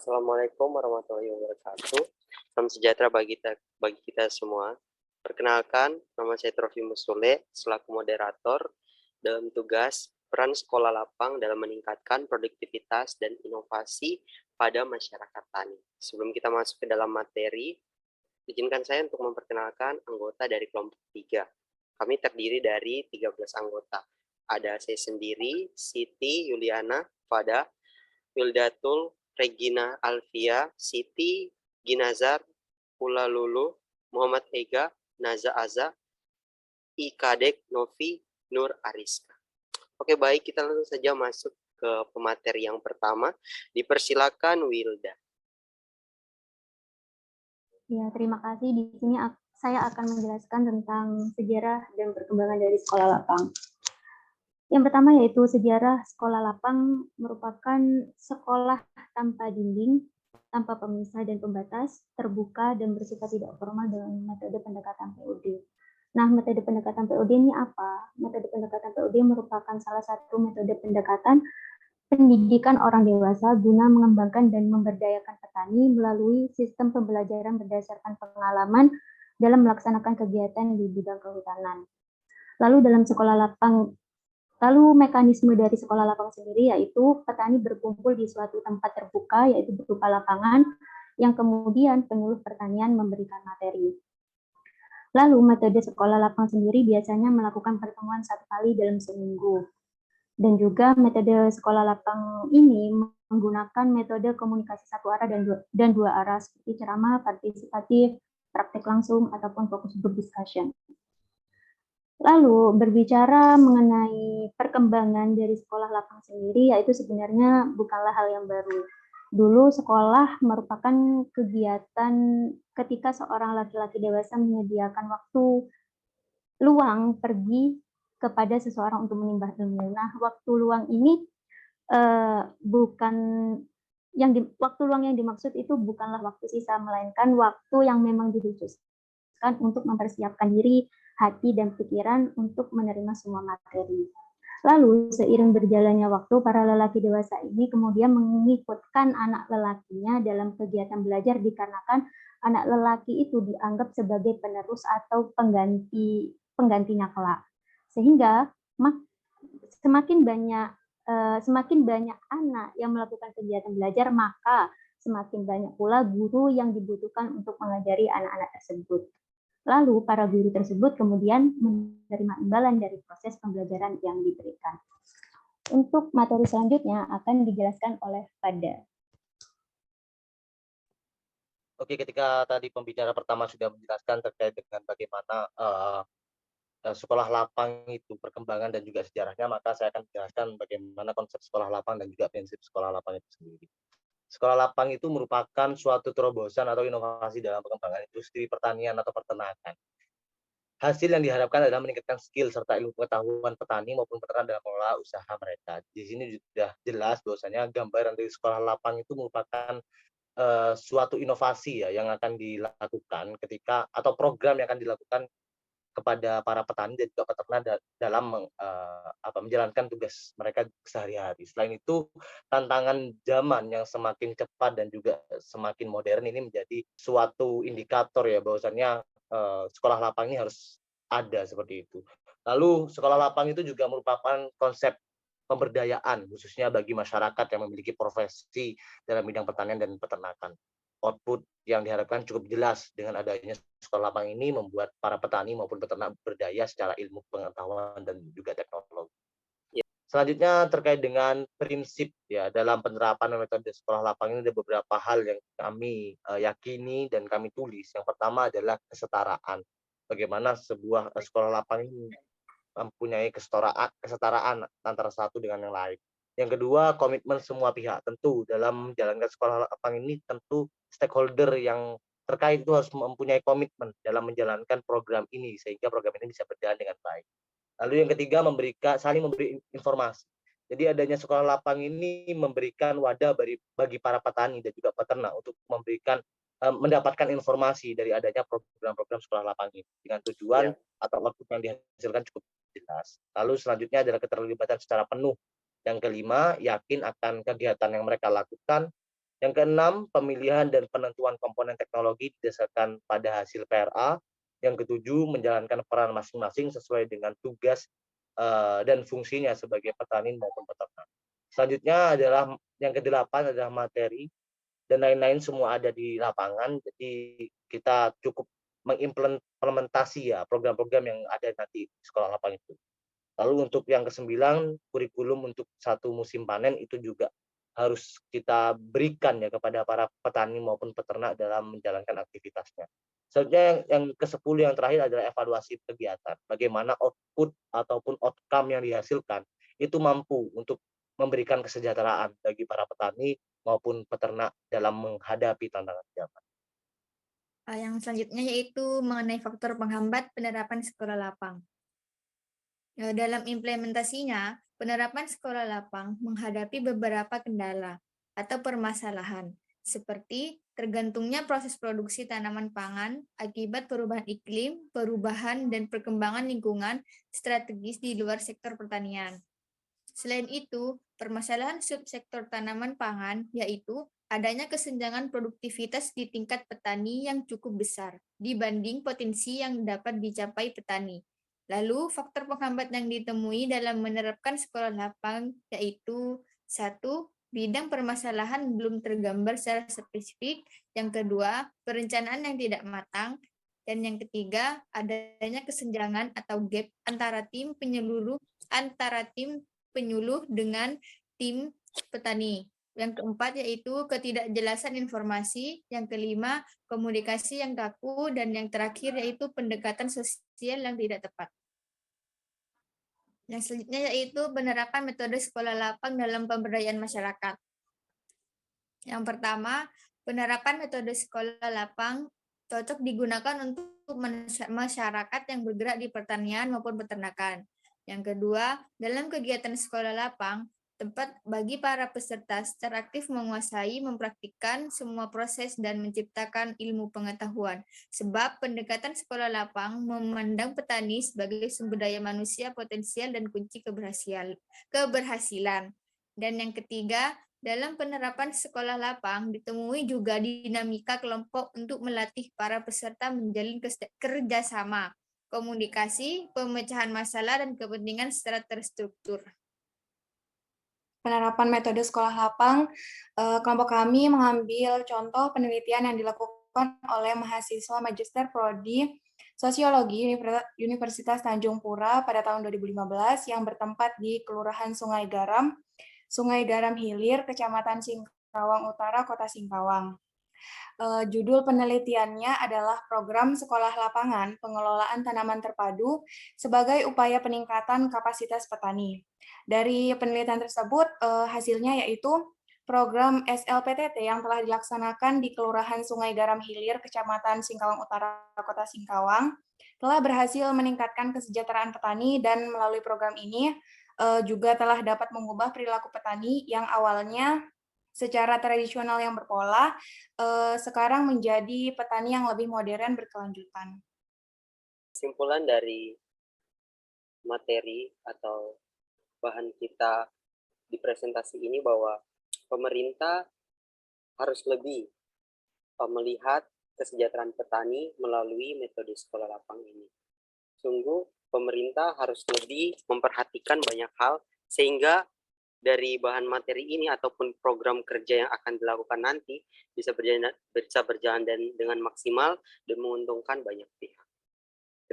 Assalamualaikum warahmatullahi wabarakatuh. Salam sejahtera bagi kita semua. Perkenalkan, nama saya Trofimus Sule, selaku moderator dalam tugas peran sekolah lapang dalam meningkatkan produktivitas dan inovasi pada masyarakat tani. Sebelum kita masuk ke dalam materi, izinkan saya untuk memperkenalkan anggota dari kelompok 3. Kami terdiri dari 13 anggota. Ada saya sendiri, Siti Yuliana Fada, Wildatul Regina Alfia, Siti Ginazar, Ula Lulu, Muhammad Ega, Naza Aza, Ikadek Novi, Nur Ariska. Oke, baik, kita langsung saja masuk ke pemateri yang pertama. Dipersilakan Wilda. Ya, terima kasih. Di sini saya akan menjelaskan tentang sejarah dan perkembangan dari sekolah lapang. Yang pertama yaitu sejarah sekolah lapang merupakan sekolah tanpa dinding, tanpa pemisah dan pembatas, terbuka dan bersifat tidak formal dengan metode pendekatan PUD. Nah, metode pendekatan PUD ini apa? Metode pendekatan PUD merupakan salah satu metode pendekatan pendidikan orang dewasa guna mengembangkan dan memberdayakan petani melalui sistem pembelajaran berdasarkan pengalaman dalam melaksanakan kegiatan di bidang kehutanan. Lalu mekanisme dari sekolah lapang sendiri yaitu petani berkumpul di suatu tempat terbuka yaitu berupa lapangan yang kemudian penyuluh pertanian memberikan materi. Lalu metode sekolah lapang sendiri biasanya melakukan pertemuan 1 kali dalam seminggu. Dan juga metode sekolah lapang ini menggunakan metode komunikasi 1 arah dan 2 arah seperti ceramah, partisipatif, praktek langsung, ataupun focus group discussion. Lalu berbicara mengenai perkembangan dari sekolah lapang sendiri, yaitu sebenarnya bukanlah hal yang baru. Dulu sekolah merupakan kegiatan ketika seorang laki-laki dewasa menyediakan waktu luang pergi kepada seseorang untuk menimba ilmu. Nah, waktu luang ini waktu luang yang dimaksud itu bukanlah waktu sisa, melainkan waktu yang memang dikhususkan untuk mempersiapkan diri, hati, dan pikiran untuk menerima semua materi. Lalu, seiring berjalannya waktu, para lelaki dewasa ini kemudian mengikutkan anak lelakinya dalam kegiatan belajar dikarenakan anak lelaki itu dianggap sebagai penerus atau penggantinya kelak. Sehingga semakin banyak anak yang melakukan kegiatan belajar, maka semakin banyak pula guru yang dibutuhkan untuk mengajari anak-anak tersebut. Lalu para guru tersebut kemudian menerima imbalan dari proses pembelajaran yang diberikan. Untuk materi selanjutnya akan dijelaskan oleh Fada. Oke, ketika tadi pembicara pertama sudah menjelaskan terkait dengan bagaimana sekolah lapang itu perkembangan dan juga sejarahnya, maka saya akan menjelaskan bagaimana konsep sekolah lapang dan juga prinsip sekolah lapang itu sendiri. Sekolah lapang itu merupakan suatu terobosan atau inovasi dalam pengembangan industri pertanian atau peternakan. Hasil yang diharapkan adalah meningkatkan skill serta ilmu pengetahuan petani maupun peternak dalam mengelola usaha mereka. Di sini sudah jelas bahwasanya gambaran dari sekolah lapang itu merupakan suatu inovasi ya yang akan dilakukan ketika atau program yang akan dilakukan kepada para petani dan juga peternak dalam menjalankan tugas mereka sehari-hari. Selain itu, tantangan zaman yang semakin cepat dan juga semakin modern ini menjadi suatu indikator ya bahwasannya sekolah lapang ini harus ada seperti itu. Lalu sekolah lapang itu juga merupakan konsep pemberdayaan khususnya bagi masyarakat yang memiliki profesi dalam bidang pertanian dan peternakan. Output yang diharapkan cukup jelas dengan adanya sekolah lapang ini membuat para petani maupun peternak berdaya secara ilmu pengetahuan dan juga teknologi. Selanjutnya terkait dengan prinsip ya dalam penerapan metode sekolah lapang ini ada beberapa hal yang kami yakini dan kami tulis. Yang pertama adalah kesetaraan. Bagaimana sebuah sekolah lapang ini mempunyai kesetaraan antara satu dengan yang lain. Yang kedua, komitmen semua pihak. Tentu dalam menjalankan sekolah lapang ini tentu stakeholder yang terkait itu harus mempunyai komitmen dalam menjalankan program ini sehingga program ini bisa berjalan dengan baik. Lalu yang ketiga, saling memberi informasi. Jadi adanya sekolah lapang ini memberikan wadah bagi para petani dan juga peternak untuk mendapatkan informasi dari adanya program-program sekolah lapang ini dengan tujuan atau output yang dihasilkan cukup jelas. Lalu selanjutnya adalah keterlibatan secara penuh. Yang kelima, yakin akan kegiatan yang mereka lakukan. Yang keenam, pemilihan dan penentuan komponen teknologi didasarkan pada hasil PRA. Yang ketujuh, menjalankan peran masing-masing sesuai dengan tugas dan fungsinya sebagai petani maupun peternak. Selanjutnya adalah yang kedelapan adalah materi dan lain-lain semua ada di lapangan. Jadi kita cukup mengimplementasi ya program-program yang ada nanti di sekolah lapang itu. Lalu untuk yang kesembilan, kurikulum untuk satu musim panen itu juga harus kita berikan ya kepada para petani maupun peternak dalam menjalankan aktivitasnya. Selanjutnya yang ke-10 yang terakhir adalah evaluasi kegiatan. Bagaimana output ataupun outcome yang dihasilkan itu mampu untuk memberikan kesejahteraan bagi para petani maupun peternak dalam menghadapi tantangan zaman. Yang selanjutnya yaitu mengenai faktor penghambat penerapan sekolah lapang. Dalam implementasinya, penerapan sekolah lapang menghadapi beberapa kendala atau permasalahan, seperti tergantungnya proses produksi tanaman pangan akibat perubahan iklim, perubahan dan perkembangan lingkungan strategis di luar sektor pertanian. Selain itu, permasalahan subsektor tanaman pangan yaitu adanya kesenjangan produktivitas di tingkat petani yang cukup besar dibanding potensi yang dapat dicapai petani. Lalu, faktor penghambat yang ditemui dalam menerapkan sekolah lapang yaitu 1. Bidang permasalahan belum tergambar secara spesifik. Yang kedua, perencanaan yang tidak matang. Dan yang ketiga, adanya kesenjangan atau gap antara tim penyuluh dengan tim petani. Yang keempat yaitu ketidakjelasan informasi, yang kelima komunikasi yang kaku, dan yang terakhir yaitu pendekatan sosial yang tidak tepat. Yang selanjutnya yaitu penerapan metode sekolah lapang dalam pemberdayaan masyarakat. Yang pertama, penerapan metode sekolah lapang cocok digunakan untuk masyarakat yang bergerak di pertanian maupun peternakan. Yang kedua, dalam kegiatan sekolah lapang, tempat bagi para peserta secara aktif menguasai, mempraktikkan semua proses dan menciptakan ilmu pengetahuan. Sebab pendekatan sekolah lapang memandang petani sebagai sumber daya manusia potensial dan kunci keberhasilan. Dan yang ketiga, dalam penerapan sekolah lapang ditemui juga dinamika kelompok untuk melatih para peserta menjalin kerjasama, komunikasi, pemecahan masalah, dan kepentingan secara terstruktur. Penerapan metode sekolah lapang, kelompok kami mengambil contoh penelitian yang dilakukan oleh mahasiswa Magister Prodi Sosiologi Universitas Tanjung Pura pada tahun 2015 yang bertempat di Kelurahan Sungai Garam Hilir, Kecamatan Singkawang Utara, Kota Singkawang. Judul penelitiannya adalah Program Sekolah Lapangan Pengelolaan Tanaman Terpadu sebagai upaya peningkatan kapasitas petani. Dari penelitian tersebut, hasilnya yaitu program SLPTT yang telah dilaksanakan di Kelurahan Sungai Garam Hilir, Kecamatan Singkawang Utara, Kota Singkawang, telah berhasil meningkatkan kesejahteraan petani dan melalui program ini juga telah dapat mengubah perilaku petani yang awalnya secara tradisional yang berpola, sekarang menjadi petani yang lebih modern berkelanjutan. Kesimpulan dari materi atau bahan kita di presentasi ini bahwa pemerintah harus lebih melihat kesejahteraan petani melalui metode sekolah lapang ini. Sungguh pemerintah harus lebih memperhatikan banyak hal sehingga dari bahan materi ini ataupun program kerja yang akan dilakukan nanti bisa berjalan dengan maksimal dan menguntungkan banyak pihak.